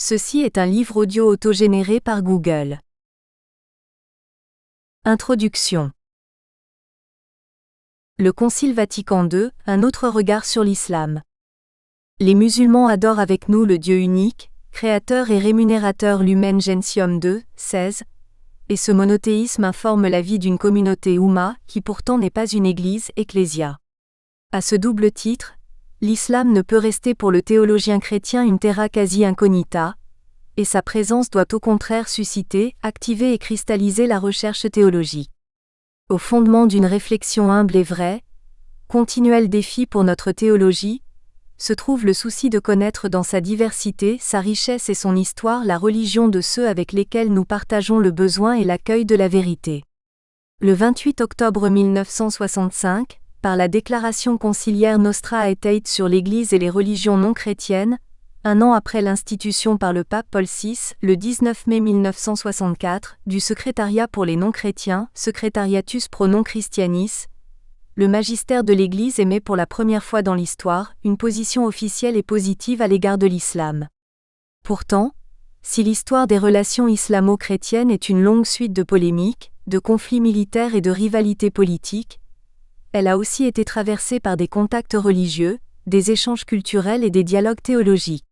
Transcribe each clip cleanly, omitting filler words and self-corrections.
Ceci est un livre audio autogénéré par Google. Introduction. Le Concile Vatican II, un autre regard sur l'islam. Les musulmans adorent avec nous le Dieu unique, créateur et rémunérateur Lumen Gentium 2, 16, et ce monothéisme informe la vie d'une communauté Oumma, qui pourtant n'est pas une église, ecclésia. À ce double titre, l'islam ne peut rester pour le théologien chrétien une terra quasi incognita, et sa présence doit au contraire susciter, activer et cristalliser la recherche théologique. Au fondement d'une réflexion humble et vraie, continuel défi pour notre théologie, se trouve le souci de connaître dans sa diversité, sa richesse et son histoire la religion de ceux avec lesquels nous partageons le besoin et l'accueil de la vérité. Le 28 octobre 1965, par la déclaration conciliaire Nostra Aetate sur l'Église et les religions non chrétiennes, un an après l'institution par le pape Paul VI, le 19 mai 1964, du Secrétariat pour les non-chrétiens, Secretariatus pro non Christianis, le magistère de l'Église émet pour la première fois dans l'histoire une position officielle et positive à l'égard de l'islam. Pourtant, si l'histoire des relations islamo-chrétiennes est une longue suite de polémiques, de conflits militaires et de rivalités politiques, elle a aussi été traversée par des contacts religieux, des échanges culturels et des dialogues théologiques.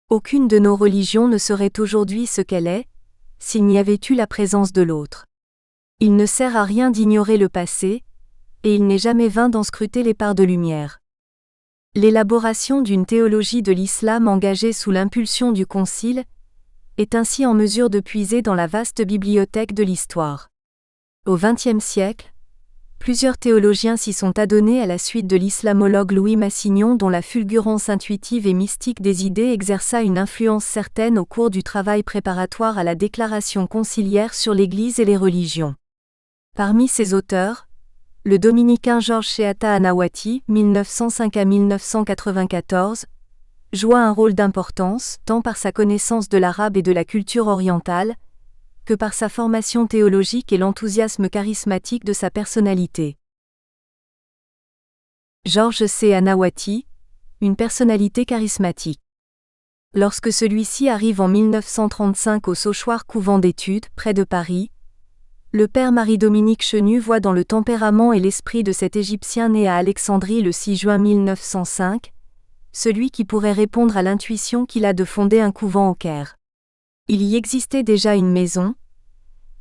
Aucune de nos religions ne serait aujourd'hui ce qu'elle est, s'il n'y avait eu la présence de l'autre. Il ne sert à rien d'ignorer le passé, et il n'est jamais vain d'en scruter les parts de lumière. L'élaboration d'une théologie de l'islam engagée sous l'impulsion du Concile est ainsi en mesure de puiser dans la vaste bibliothèque de l'histoire. Au XXe siècle, plusieurs théologiens s'y sont adonnés à la suite de l'islamologue Louis Massignon dont la fulgurance intuitive et mystique des idées exerça une influence certaine au cours du travail préparatoire à la déclaration conciliaire sur l'Église et les religions. Parmi ces auteurs, le dominicain Georges Cheata Anaouati, 1905 à 1994, joua un rôle d'importance, tant par sa connaissance de l'arabe et de la culture orientale, que par sa formation théologique et l'enthousiasme charismatique de sa personnalité. Georges C. Anaouati, une personnalité charismatique. Lorsque celui-ci arrive en 1935 au Sauchoir couvent d'études, près de Paris, le père Marie-Dominique Chenu voit dans le tempérament et l'esprit de cet Égyptien né à Alexandrie le 6 juin 1905, celui qui pourrait répondre à l'intuition qu'il a de fonder un couvent au Caire. Il y existait déjà une maison,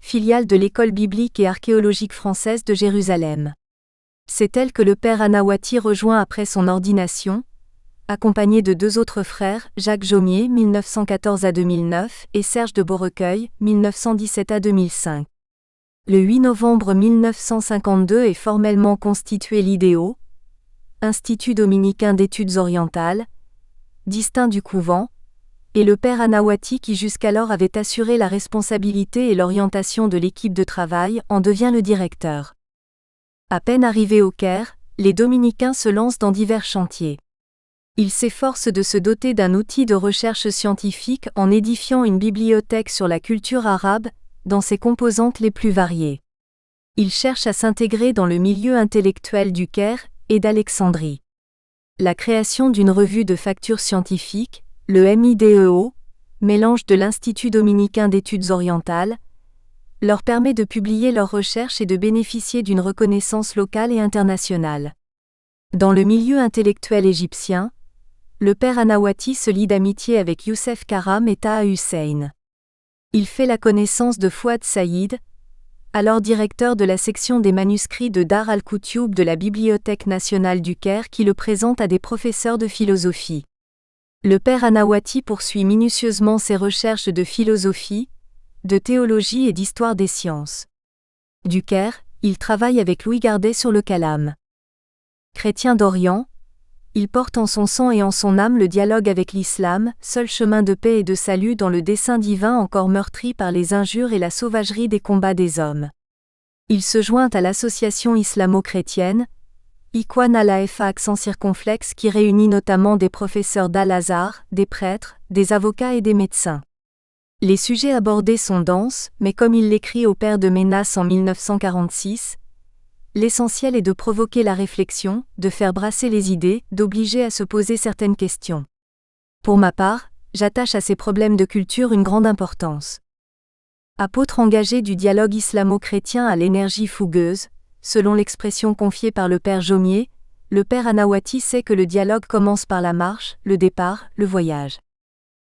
filiale de l'école biblique et archéologique française de Jérusalem. C'est elle que le père Anaouati rejoint après son ordination, accompagné de deux autres frères, Jacques Jaumier, 1914 à 2009, et Serge de Beaurecueil, 1917 à 2005. Le 8 novembre 1952 est formellement constitué l'IDEO, Institut dominicain d'études orientales, distinct du couvent, et le père Anaouati qui jusqu'alors avait assuré la responsabilité et l'orientation de l'équipe de travail en devient le directeur. À peine arrivés au Caire, les dominicains se lancent dans divers chantiers. Ils s'efforcent de se doter d'un outil de recherche scientifique en édifiant une bibliothèque sur la culture arabe, dans ses composantes les plus variées. Ils cherchent à s'intégrer dans le milieu intellectuel du Caire et d'Alexandrie. La création d'une revue de factures scientifiques, le MIDEO, mélange de l'Institut dominicain d'études orientales, leur permet de publier leurs recherches et de bénéficier d'une reconnaissance locale et internationale. Dans le milieu intellectuel égyptien, le père Anaouati se lie d'amitié avec Youssef Karam et Taha Hussein. Il fait la connaissance de Fouad Saïd, alors directeur de la section des manuscrits de Dar al-Koutoub de la Bibliothèque nationale du Caire qui le présente à des professeurs de philosophie. Le père Anaouati poursuit minutieusement ses recherches de philosophie, de théologie et d'histoire des sciences. Du Caire, il travaille avec Louis Gardet sur le Kalam. Chrétien d'Orient, il porte en son sang et en son âme le dialogue avec l'islam, seul chemin de paix et de salut dans le dessein divin encore meurtri par les injures et la sauvagerie des combats des hommes. Il se joint à l'association islamo-chrétienne, Ikhwan al-Afa accent circonflexe qui réunit notamment des professeurs d'Al-Azhar, des prêtres, des avocats et des médecins. Les sujets abordés sont denses, mais comme il l'écrit au père de Ménas en 1946, l'essentiel est de provoquer la réflexion, de faire brasser les idées, d'obliger à se poser certaines questions. Pour ma part, j'attache à ces problèmes de culture une grande importance. Apôtre engagé du dialogue islamo-chrétien à l'énergie fougueuse, selon l'expression confiée par le père Jomier, le père Anawati sait que le dialogue commence par la marche, le départ, le voyage.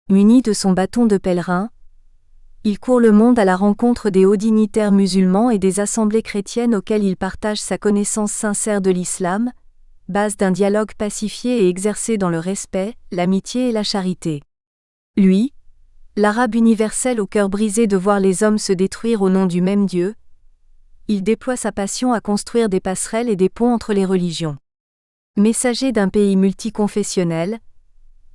Muni de son bâton de pèlerin, il court le monde à la rencontre des hauts dignitaires musulmans et des assemblées chrétiennes auxquelles il partage sa connaissance sincère de l'islam, base d'un dialogue pacifié et exercé dans le respect, l'amitié et la charité. Lui, l'arabe universel au cœur brisé de voir les hommes se détruire au nom du même Dieu, il déploie sa passion à construire des passerelles et des ponts entre les religions. Messager d'un pays multiconfessionnel,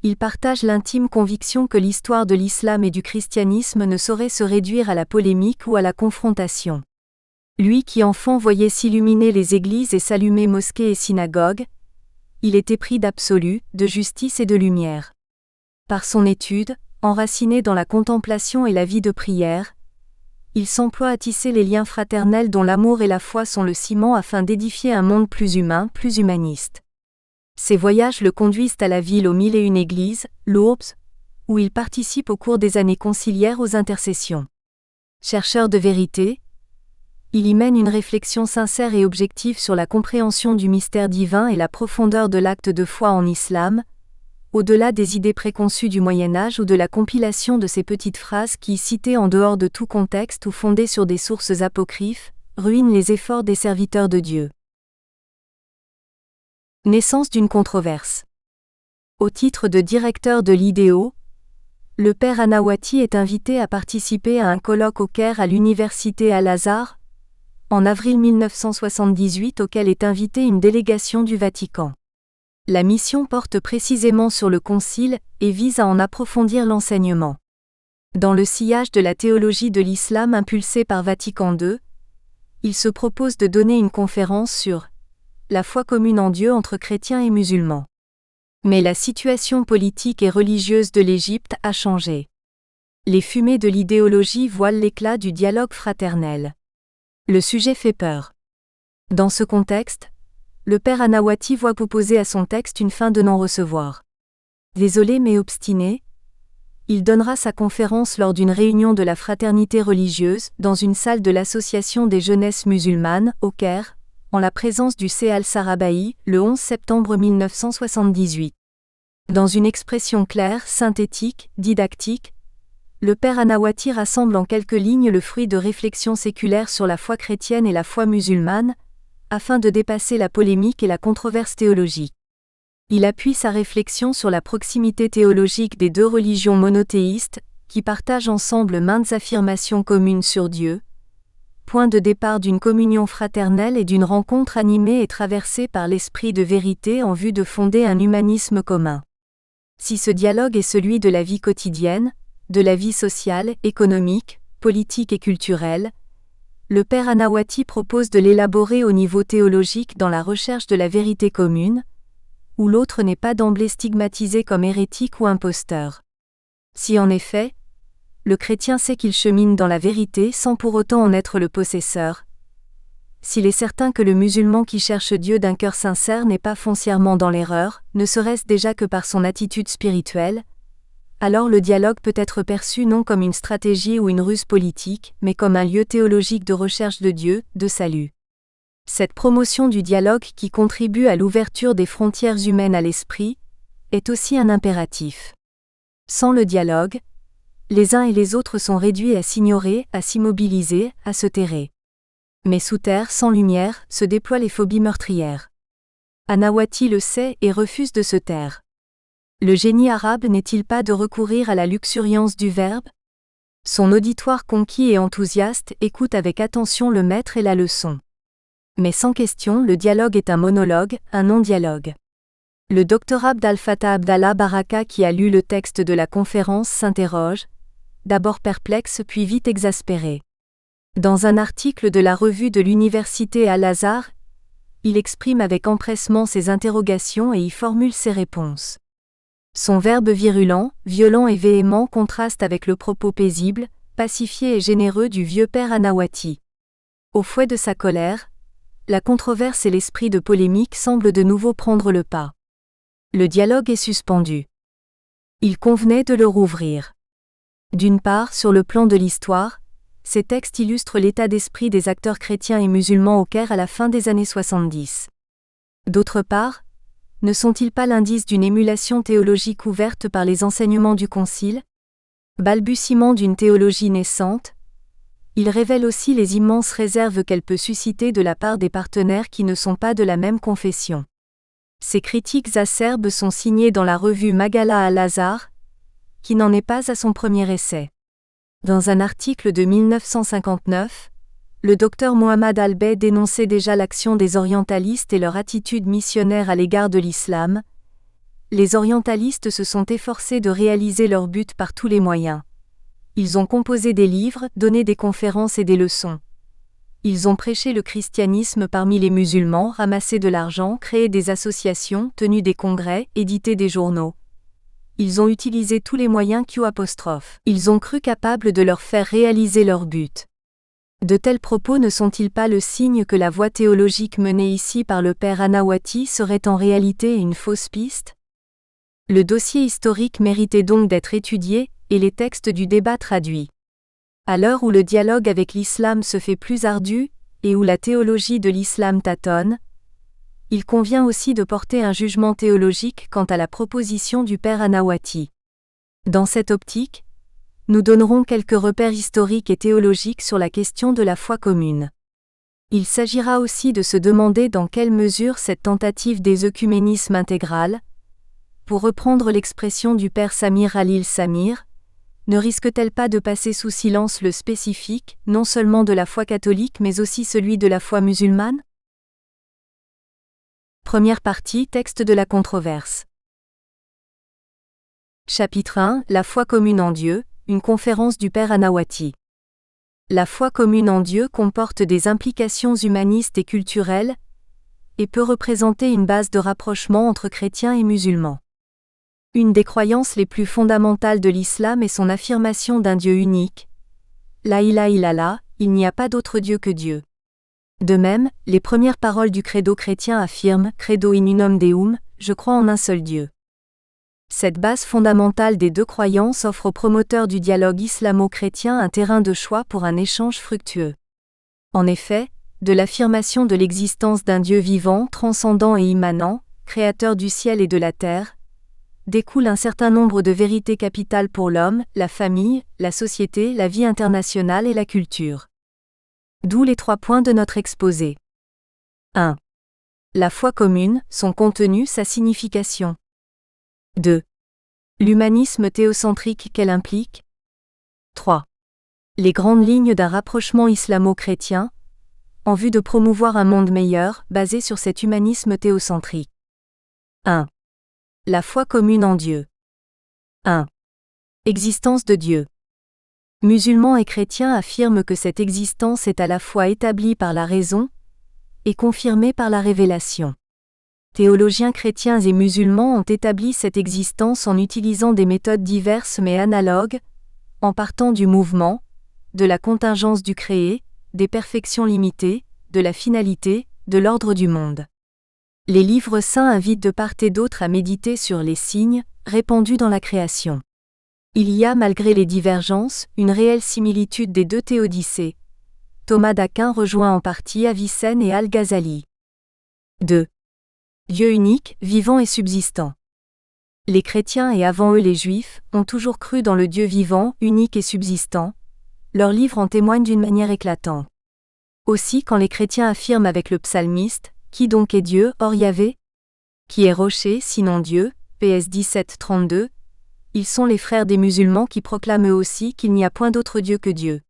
il partage l'intime conviction que l'histoire de l'islam et du christianisme ne saurait se réduire à la polémique ou à la confrontation. Lui qui enfant voyait s'illuminer les églises et s'allumer mosquées et synagogues, il était pris d'absolu, de justice et de lumière. Par son étude, enraciné dans la contemplation et la vie de prière, il s'emploie à tisser les liens fraternels dont l'amour et la foi sont le ciment afin d'édifier un monde plus humain, plus humaniste. Ses voyages le conduisent à la ville aux 1001 églises, Lourdes, où il participe au cours des années conciliaires aux intercessions. Chercheur de vérité, il y mène une réflexion sincère et objective sur la compréhension du mystère divin et la profondeur de l'acte de foi en islam, au-delà des idées préconçues du Moyen-Âge ou de la compilation de ces petites phrases qui, citées en dehors de tout contexte ou fondées sur des sources apocryphes, ruinent les efforts des serviteurs de Dieu. Naissance d'une controverse. Au titre de directeur de l'IDEO, le père Anawati est invité à participer à un colloque au Caire à l'université Al-Azhar, en avril 1978 auquel est invitée une délégation du Vatican. La mission porte précisément sur le Concile et vise à en approfondir l'enseignement. Dans le sillage de la théologie de l'islam impulsée par Vatican II, il se propose de donner une conférence sur la foi commune en Dieu entre chrétiens et musulmans. Mais la situation politique et religieuse de l'Égypte a changé. Les fumées de l'idéologie voilent l'éclat du dialogue fraternel. Le sujet fait peur. Dans ce contexte, le père Anawati voit opposer à son texte une fin de non-recevoir. Désolé mais obstiné, il donnera sa conférence lors d'une réunion de la fraternité religieuse dans une salle de l'Association des jeunesses musulmanes, au Caire, en la présence du C. al-Sarabaï, le 11 septembre 1978. Dans une expression claire, synthétique, didactique, le père Anawati rassemble en quelques lignes le fruit de réflexions séculaires sur la foi chrétienne et la foi musulmane, afin de dépasser la polémique et la controverse théologique. Il appuie sa réflexion sur la proximité théologique des deux religions monothéistes, qui partagent ensemble maintes affirmations communes sur Dieu, point de départ d'une communion fraternelle et d'une rencontre animée et traversée par l'esprit de vérité en vue de fonder un humanisme commun. Si ce dialogue est celui de la vie quotidienne, de la vie sociale, économique, politique et culturelle, le père Anawati propose de l'élaborer au niveau théologique dans la recherche de la vérité commune, où l'autre n'est pas d'emblée stigmatisé comme hérétique ou imposteur. Si en effet, le chrétien sait qu'il chemine dans la vérité sans pour autant en être le possesseur, s'il est certain que le musulman qui cherche Dieu d'un cœur sincère n'est pas foncièrement dans l'erreur, ne serait-ce déjà que par son attitude spirituelle, alors le dialogue peut être perçu non comme une stratégie ou une ruse politique, mais comme un lieu théologique de recherche de Dieu, de salut. Cette promotion du dialogue qui contribue à l'ouverture des frontières humaines à l'esprit, est aussi un impératif. Sans le dialogue, les uns et les autres sont réduits à s'ignorer, à s'immobiliser, à se terrer. Mais sous terre, sans lumière, se déploient les phobies meurtrières. Anawati le sait et refuse de se taire. Le génie arabe n'est-il pas de recourir à la luxuriance du verbe ? Son auditoire conquis et enthousiaste écoute avec attention le maître et la leçon. Mais sans question, le dialogue est un monologue, un non-dialogue. Le docteur Abd al-Fattah Abdallah Baraka qui a lu le texte de la conférence s'interroge, d'abord perplexe puis vite exaspéré. Dans un article de la revue de l'université Al-Azhar, il exprime avec empressement ses interrogations et y formule ses réponses. Son verbe virulent, violent et véhément contraste avec le propos paisible, pacifié et généreux du vieux père Anawati. Au fouet de sa colère, la controverse et l'esprit de polémique semblent de nouveau prendre le pas. Le dialogue est suspendu. Il convenait de le rouvrir. D'une part, sur le plan de l'histoire, ces textes illustrent l'état d'esprit des acteurs chrétiens et musulmans au Caire à la fin des années 70. D'autre part, ne sont-ils pas l'indice d'une émulation théologique ouverte par les enseignements du Concile ? Balbutiement d'une théologie naissante, ils révèlent aussi les immenses réserves qu'elle peut susciter de la part des partenaires qui ne sont pas de la même confession. Ces critiques acerbes sont signées dans la revue Magala al-Azhar, qui n'en est pas à son premier essai. Dans un article de 1959, le docteur Mohammad Al-Bey dénonçait déjà l'action des orientalistes et leur attitude missionnaire à l'égard de l'islam. Les orientalistes se sont efforcés de réaliser leur but par tous les moyens. Ils ont composé des livres, donné des conférences et des leçons. Ils ont prêché le christianisme parmi les musulmans, ramassé de l'argent, créé des associations, tenu des congrès, édité des journaux. Ils ont utilisé tous les moyens Ils ont cru capables de leur faire réaliser leur but. De tels propos ne sont-ils pas le signe que la voie théologique menée ici par le père Anawati serait en réalité une fausse piste ? Le dossier historique méritait donc d'être étudié, et les textes du débat traduits. À l'heure où le dialogue avec l'islam se fait plus ardu, et où la théologie de l'islam tâtonne, il convient aussi de porter un jugement théologique quant à la proposition du père Anawati. Dans cette optique, nous donnerons quelques repères historiques et théologiques sur la question de la foi commune. Il s'agira aussi de se demander dans quelle mesure cette tentative d'œcuménisme intégral, pour reprendre l'expression du père Samir Halil Samir, ne risque-t-elle pas de passer sous silence le spécifique, non seulement de la foi catholique mais aussi celui de la foi musulmane ? Première partie, texte de la controverse. Chapitre 1, La foi commune en Dieu, une conférence du père Anawati. La foi commune en Dieu comporte des implications humanistes et culturelles, et peut représenter une base de rapprochement entre chrétiens et musulmans. Une des croyances les plus fondamentales de l'islam est son affirmation d'un Dieu unique. La ilaha illallah, il n'y a pas d'autre Dieu que Dieu. De même, les premières paroles du credo chrétien affirment « Credo in unum Deum », je crois en un seul Dieu. Cette base fondamentale des deux croyances offre aux promoteurs du dialogue islamo-chrétien un terrain de choix pour un échange fructueux. En effet, de l'affirmation de l'existence d'un Dieu vivant, transcendant et immanent, créateur du ciel et de la terre, découle un certain nombre de vérités capitales pour l'homme, la famille, la société, la vie internationale et la culture. D'où les 3 points de notre exposé. 1. La foi commune, son contenu, sa signification. 2. L'humanisme théocentrique qu'elle implique. 3. Les grandes lignes d'un rapprochement islamo-chrétien, en vue de promouvoir un monde meilleur, basé sur cet humanisme théocentrique. 1. La foi commune en Dieu. 1. Existence de Dieu. Musulmans et chrétiens affirment que cette existence est à la fois établie par la raison et confirmée par la révélation. Théologiens chrétiens et musulmans ont établi cette existence en utilisant des méthodes diverses mais analogues, en partant du mouvement, de la contingence du créé, des perfections limitées, de la finalité, de l'ordre du monde. Les livres saints invitent de part et d'autre à méditer sur les signes répandus dans la création. Il y a, malgré les divergences, une réelle similitude des deux théodicées. Thomas d'Aquin rejoint en partie Avicenne et Al-Ghazali. 2. Dieu unique, vivant et subsistant. Les chrétiens et avant eux les juifs ont toujours cru dans le Dieu vivant, unique et subsistant. Leurs livres en témoignent d'une manière éclatante. Aussi quand les chrétiens affirment avec le psalmiste « Qui donc est Dieu, hors Yahvé ? Qui est rocher, sinon Dieu ?» PS 17, 32. Ils sont les frères des musulmans qui proclament eux aussi qu'il n'y a point d'autre Dieu que Dieu.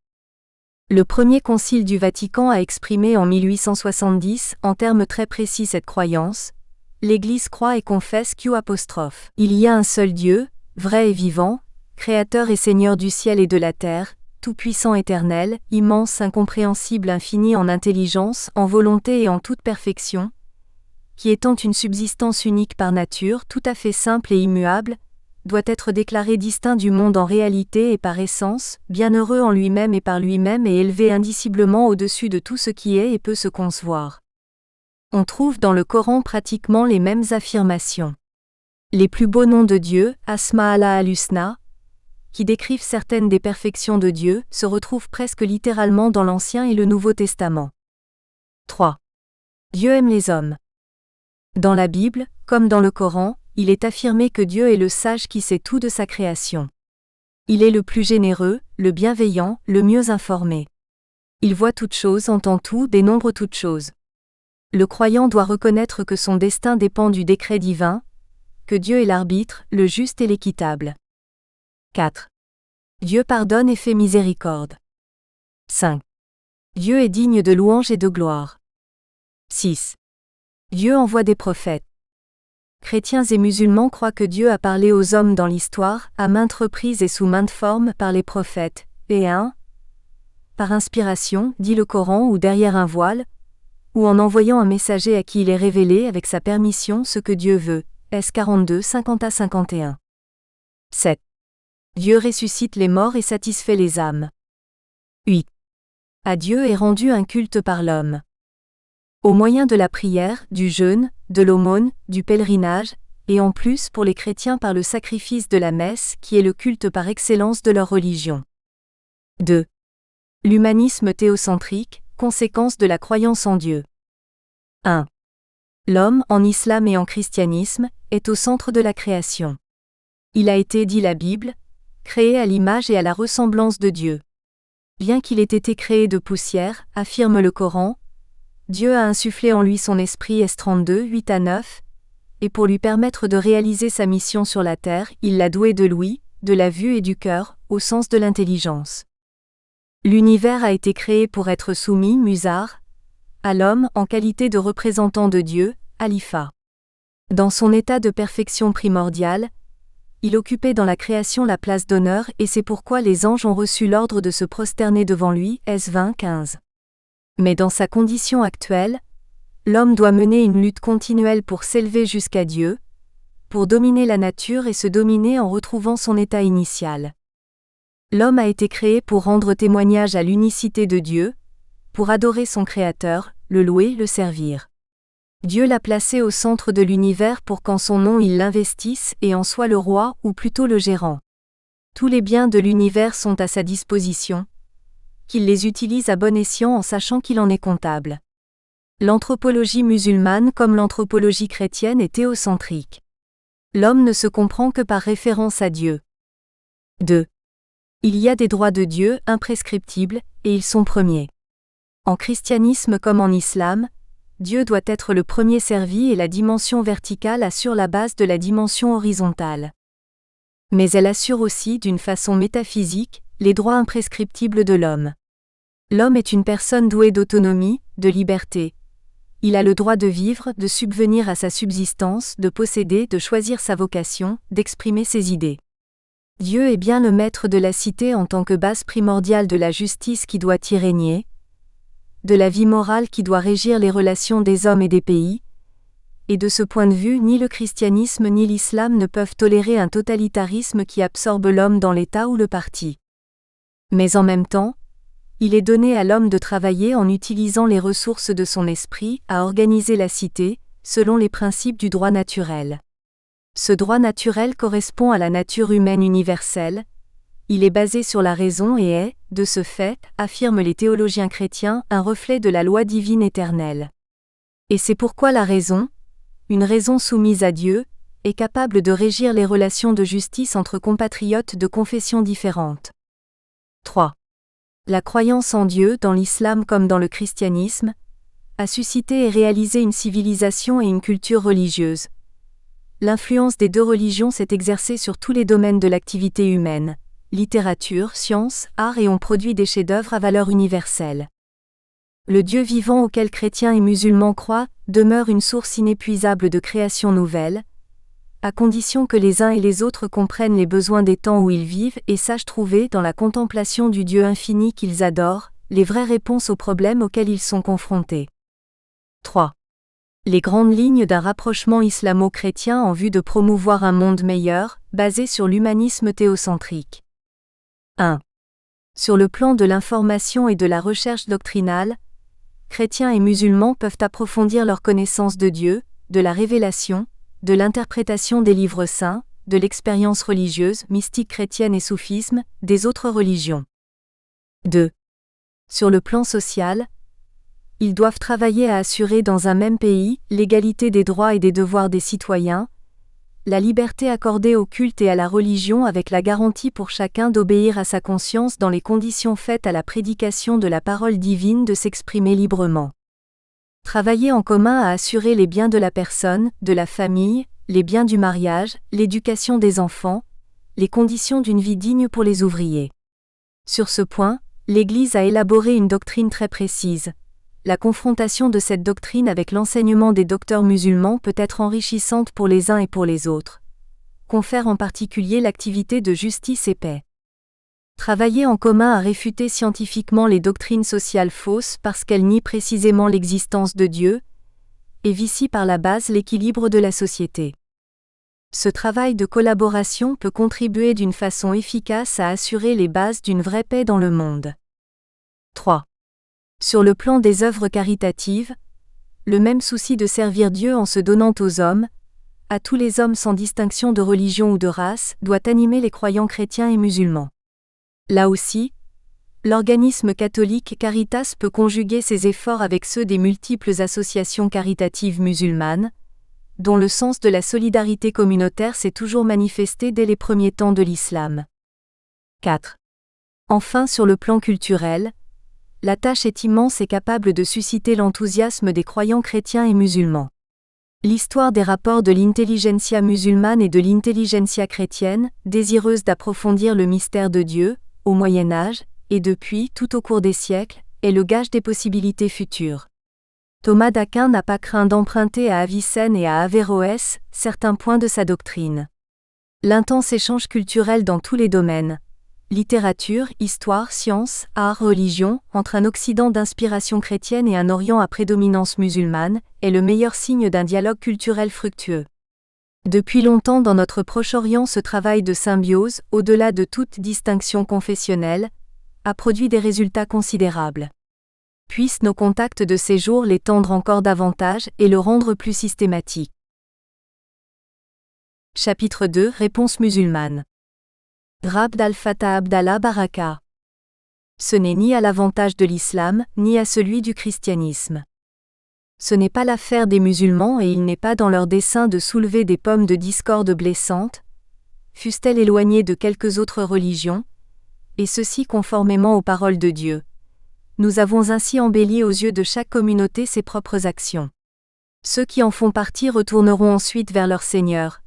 Le premier concile du Vatican a exprimé en 1870 en termes très précis cette croyance. L'Église croit et confesse qu'il y a un seul Dieu, vrai et vivant, créateur et seigneur du ciel et de la terre, tout-puissant éternel, immense, incompréhensible, infini en intelligence, en volonté et en toute perfection, qui étant une subsistance unique par nature, tout à fait simple et immuable, doit être déclaré distinct du monde en réalité et par essence, bienheureux en lui-même et par lui-même et élevé indiciblement au-dessus de tout ce qui est et peut se concevoir. On trouve dans le Coran pratiquement les mêmes affirmations. Les plus beaux noms de Dieu, Asma Allah al-Husna, qui décrivent certaines des perfections de Dieu, se retrouvent presque littéralement dans l'Ancien et le Nouveau Testament. 3. Dieu aime les hommes. Dans la Bible, comme dans le Coran, il est affirmé que Dieu est le sage qui sait tout de sa création. Il est le plus généreux, le bienveillant, le mieux informé. Il voit toutes choses, entend tout, dénombre toutes choses. Le croyant doit reconnaître que son destin dépend du décret divin, que Dieu est l'arbitre, le juste et l'équitable. 4. Dieu pardonne et fait miséricorde. 5. Dieu est digne de louange et de gloire. 6. Dieu envoie des prophètes. Chrétiens et musulmans croient que Dieu a parlé aux hommes dans l'histoire, à maintes reprises et sous maintes formes par les prophètes, et par inspiration, dit le Coran ou derrière un voile, ou en envoyant un messager à qui il est révélé avec sa permission ce que Dieu veut. S 42, 50-51. 7. Dieu ressuscite les morts et satisfait les âmes. 8. À Dieu est rendu un culte par l'homme. Au moyen de la prière, du jeûne, de l'aumône, du pèlerinage, et en plus pour les chrétiens par le sacrifice de la messe qui est le culte par excellence de leur religion. 2. L'humanisme théocentrique, conséquence de la croyance en Dieu. 1. L'homme, en islam et en christianisme, est au centre de la création. Il a été, dit la Bible, créé à l'image et à la ressemblance de Dieu. Bien qu'il ait été créé de poussière, affirme le Coran, Dieu a insufflé en lui son esprit S 32, 8-9, et pour lui permettre de réaliser sa mission sur la terre, il l'a doué de l'ouïe, de la vue et du cœur, au sens de l'intelligence. L'univers a été créé pour être soumis, musar, à l'homme en qualité de représentant de Dieu, Alifa. Dans son état de perfection primordiale, il occupait dans la création la place d'honneur et c'est pourquoi les anges ont reçu l'ordre de se prosterner devant lui, S 20, 15. Mais dans sa condition actuelle, l'homme doit mener une lutte continuelle pour s'élever jusqu'à Dieu, pour dominer la nature et se dominer en retrouvant son état initial. L'homme a été créé pour rendre témoignage à l'unicité de Dieu, pour adorer son Créateur, le louer, le servir. Dieu l'a placé au centre de l'univers pour qu'en son nom il l'investisse et en soit le roi ou plutôt le gérant. Tous les biens de l'univers sont à sa disposition, qu'il les utilise à bon escient en sachant qu'il en est comptable. L'anthropologie musulmane comme l'anthropologie chrétienne est théocentrique. L'homme ne se comprend que par référence à Dieu. 2. Il y a des droits de Dieu imprescriptibles, et ils sont premiers. En christianisme comme en islam, Dieu doit être le premier servi et la dimension verticale assure la base de la dimension horizontale. Mais elle assure aussi, d'une façon métaphysique, les droits imprescriptibles de l'homme. L'homme est une personne douée d'autonomie, de liberté. Il a le droit de vivre, de subvenir à sa subsistance, de posséder, de choisir sa vocation, d'exprimer ses idées. Dieu est bien le maître de la cité en tant que base primordiale de la justice qui doit y régner, de la vie morale qui doit régir les relations des hommes et des pays, et de ce point de vue ni le christianisme ni l'islam ne peuvent tolérer un totalitarisme qui absorbe l'homme dans l'État ou le parti. Mais en même temps, il est donné à l'homme de travailler en utilisant les ressources de son esprit à organiser la cité, selon les principes du droit naturel. Ce droit naturel correspond à la nature humaine universelle, il est basé sur la raison et est, de ce fait, affirment les théologiens chrétiens, un reflet de la loi divine éternelle. Et c'est pourquoi la raison, une raison soumise à Dieu, est capable de régir les relations de justice entre compatriotes de confessions différentes. 3. La croyance en Dieu, dans l'islam comme dans le christianisme, a suscité et réalisé une civilisation et une culture religieuse. L'influence des deux religions s'est exercée sur tous les domaines de l'activité humaine, littérature, sciences, art et ont produit des chefs-d'œuvre à valeur universelle. Le Dieu vivant auquel chrétiens et musulmans croient demeure une source inépuisable de créations nouvelles, à condition que les uns et les autres comprennent les besoins des temps où ils vivent et sachent trouver dans la contemplation du Dieu infini qu'ils adorent, les vraies réponses aux problèmes auxquels ils sont confrontés. 3. Les grandes lignes d'un rapprochement islamo-chrétien en vue de promouvoir un monde meilleur, basé sur l'humanisme théocentrique. 1. Sur le plan de l'information et de la recherche doctrinale, chrétiens et musulmans peuvent approfondir leur connaissance de Dieu, de la révélation, de l'interprétation des livres saints, de l'expérience religieuse, mystique chrétienne et soufisme, des autres religions. 2. Sur le plan social, ils doivent travailler à assurer dans un même pays l'égalité des droits et des devoirs des citoyens, la liberté accordée au culte et à la religion avec la garantie pour chacun d'obéir à sa conscience dans les conditions faites à la prédication de la parole divine de s'exprimer librement. Travailler en commun à assurer les biens de la personne, de la famille, les biens du mariage, l'éducation des enfants, les conditions d'une vie digne pour les ouvriers. Sur ce point, l'Église a élaboré une doctrine très précise. La confrontation de cette doctrine avec l'enseignement des docteurs musulmans peut être enrichissante pour les uns et pour les autres. Confère en particulier l'activité de justice et paix. Travailler en commun à réfuter scientifiquement les doctrines sociales fausses parce qu'elles nient précisément l'existence de Dieu, et vicient par la base l'équilibre de la société. Ce travail de collaboration peut contribuer d'une façon efficace à assurer les bases d'une vraie paix dans le monde. 3. Sur le plan des œuvres caritatives, le même souci de servir Dieu en se donnant aux hommes, à tous les hommes sans distinction de religion ou de race, doit animer les croyants chrétiens et musulmans. Là aussi, l'organisme catholique Caritas peut conjuguer ses efforts avec ceux des multiples associations caritatives musulmanes, dont le sens de la solidarité communautaire s'est toujours manifesté dès les premiers temps de l'islam. 4. Enfin, sur le plan culturel, la tâche est immense et capable de susciter l'enthousiasme des croyants chrétiens et musulmans. L'histoire des rapports de l'intelligentsia musulmane et de l'intelligentsia chrétienne, désireuse d'approfondir le mystère de Dieu, au Moyen Âge, et depuis tout au cours des siècles, est le gage des possibilités futures. Thomas d'Aquin n'a pas craint d'emprunter à Avicenne et à Averroès certains points de sa doctrine. L'intense échange culturel dans tous les domaines, littérature, histoire, sciences, art, religion, entre un Occident d'inspiration chrétienne et un Orient à prédominance musulmane, est le meilleur signe d'un dialogue culturel fructueux. Depuis longtemps dans notre Proche-Orient, ce travail de symbiose, au-delà de toute distinction confessionnelle, a produit des résultats considérables. Puissent nos contacts de ces jours l'étendre encore davantage et le rendre plus systématique. Chapitre 2 – Réponse musulmane. Abd al-Fattah Abdallah Baraka. Ce n'est ni à l'avantage de l'islam, ni à celui du christianisme. Ce n'est pas l'affaire des musulmans et il n'est pas dans leur dessein de soulever des pommes de discorde blessantes, fussent-elles éloignées de quelques autres religions, et ceci conformément aux paroles de Dieu. Nous avons ainsi embelli aux yeux de chaque communauté ses propres actions. Ceux qui en font partie retourneront ensuite vers leur Seigneur.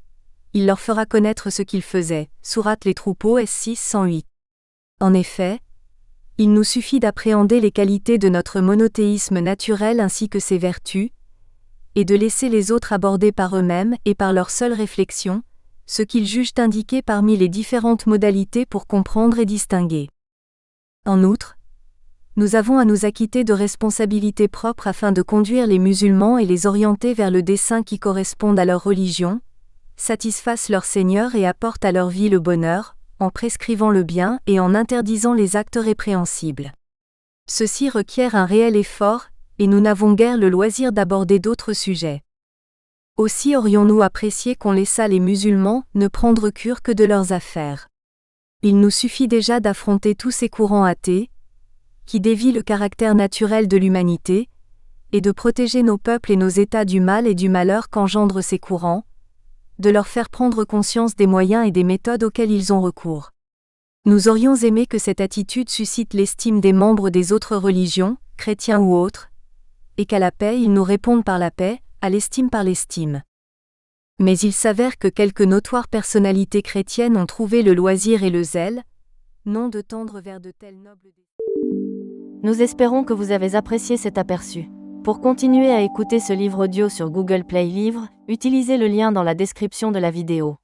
Il leur fera connaître ce qu'ils faisaient. Sourate Les Troupeaux S6 108. En effet, il nous suffit d'appréhender les qualités de notre monothéisme naturel ainsi que ses vertus, et de laisser les autres aborder par eux-mêmes et par leur seule réflexion, ce qu'ils jugent indiqué parmi les différentes modalités pour comprendre et distinguer. En outre, nous avons à nous acquitter de responsabilités propres afin de conduire les musulmans et les orienter vers le dessein qui corresponde à leur religion, satisfassent leur Seigneur et apportent à leur vie le bonheur, en prescrivant le bien et en interdisant les actes répréhensibles. Ceci requiert un réel effort, et nous n'avons guère le loisir d'aborder d'autres sujets. Aussi aurions-nous apprécié qu'on laissât les musulmans ne prendre cure que de leurs affaires. Il nous suffit déjà d'affronter tous ces courants athées, qui dévient le caractère naturel de l'humanité, et de protéger nos peuples et nos États du mal et du malheur qu'engendrent ces courants, de leur faire prendre conscience des moyens et des méthodes auxquels ils ont recours. Nous aurions aimé que cette attitude suscite l'estime des membres des autres religions, chrétiens ou autres, et qu'à la paix ils nous répondent par la paix, à l'estime par l'estime. Mais il s'avère que quelques notoires personnalités chrétiennes ont trouvé le loisir et le zèle, non de tendre vers de tels nobles... Nous espérons que vous avez apprécié cet aperçu. Pour continuer à écouter ce livre audio sur Google Play Livres, utilisez le lien dans la description de la vidéo.